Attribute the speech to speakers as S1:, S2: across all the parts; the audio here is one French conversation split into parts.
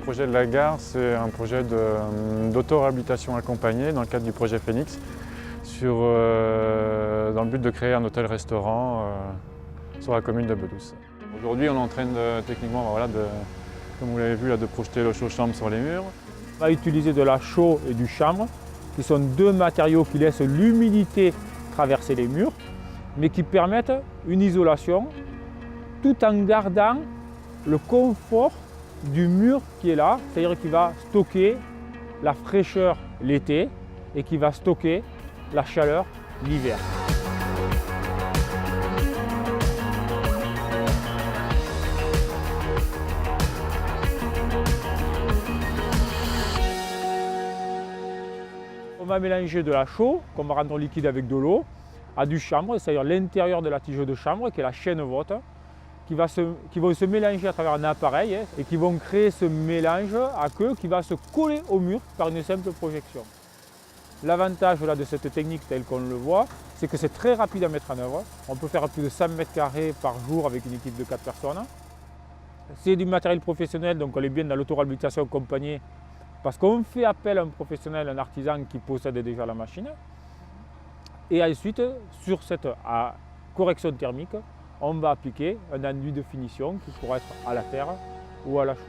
S1: projet de la gare, c'est un projet d'auto-réhabilitation accompagnée dans le cadre du projet Phoenix, dans le but de créer un hôtel-restaurant sur la commune de Bedous. Aujourd'hui, on est en train techniquement, comme vous l'avez vu, de projeter le chaux-chambre sur les murs.
S2: On va utiliser de la chaux et du chambre, qui sont deux matériaux qui laissent l'humidité traverser les murs, mais qui permettent une isolation tout en gardant le confort du mur qui est là, c'est-à-dire qu'il va stocker la fraîcheur l'été et qui va stocker la chaleur l'hiver. On va mélanger de la chaux, qu'on va rendre liquide avec de l'eau, à du chambre, c'est-à-dire l'intérieur de la tige de chambre, qui est la chaîne haute, qui vont se mélanger à travers un appareil et qui vont créer ce mélange à queue qui va se coller au mur par une simple projection. L'avantage de cette technique telle qu'on le voit, c'est que c'est très rapide à mettre en œuvre. On peut faire plus de 100 mètres carrés par jour avec une équipe de 4 personnes. C'est du matériel professionnel, donc on est bien dans l'auto-réhabilitation accompagnée parce qu'on fait appel à un professionnel, un artisan qui possède déjà la machine. Et ensuite, sur cette correction thermique, on va appliquer un enduit de finition qui pourra être à la terre ou à la chaux.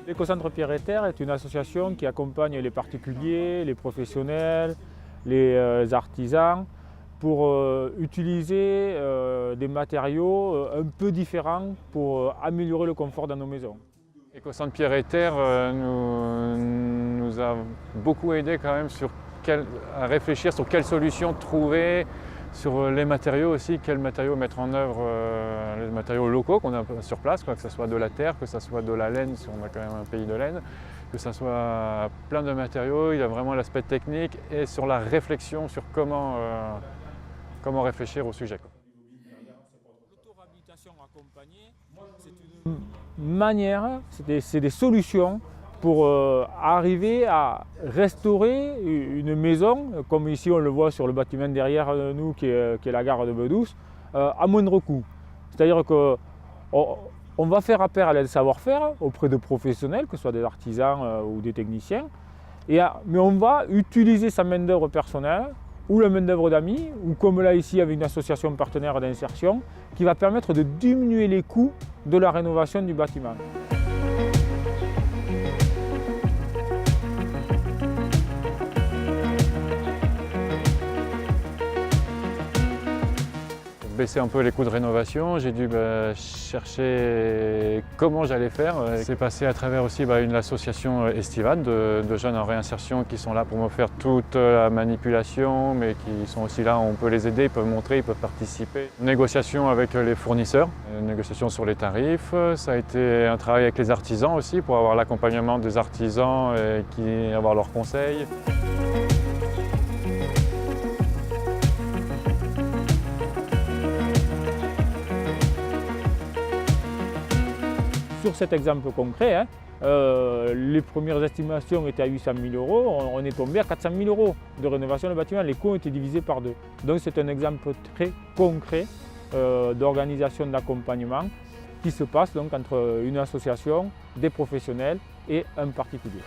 S2: L'écocentre Pierre et Terre est une association qui accompagne les particuliers, les professionnels, les artisans pour utiliser des matériaux un peu différents pour améliorer le confort dans nos maisons.
S1: L'écocentre Pierre et Terre nous a beaucoup aidé quand même à réfléchir sur quelles solutions trouver, sur les matériaux aussi, quels matériaux mettre en œuvre, les matériaux locaux qu'on a sur place, que ce soit de la terre, que ce soit de la laine, si on a quand même un pays de laine, que ce soit plein de matériaux. Il y a vraiment l'aspect technique et sur la réflexion sur comment réfléchir au sujet.
S2: L'auto-réhabilitation accompagnée, c'est une manière, c'est des solutions pour arriver à restaurer une maison, comme ici on le voit sur le bâtiment derrière nous qui est la gare de Bedous, à moindre coût. C'est-à-dire qu'on va faire appel à des savoir-faire auprès de professionnels, que ce soit des artisans ou des techniciens, mais on va utiliser sa main-d'œuvre personnelle ou la main-d'œuvre d'amis, ou comme là ici avec une association partenaire d'insertion, qui va permettre de diminuer les coûts de la rénovation du bâtiment.
S1: Baisser un peu les coûts de rénovation, j'ai dû chercher comment j'allais faire. C'est passé à travers aussi une association estivale de jeunes en réinsertion qui sont là pour me faire toute la manipulation, mais qui sont aussi là, on peut les aider, ils peuvent montrer, ils peuvent participer. Négociation avec les fournisseurs, négociation sur les tarifs. Ça a été un travail avec les artisans aussi pour avoir l'accompagnement des artisans et avoir leurs conseils.
S2: Sur cet exemple concret, les premières estimations étaient à 800 000 €, on est tombé à 400 000 € de rénovation du bâtiment, les coûts ont été divisés par 2. Donc c'est un exemple très concret d'organisation d'accompagnement qui se passe donc entre une association, des professionnels et un particulier.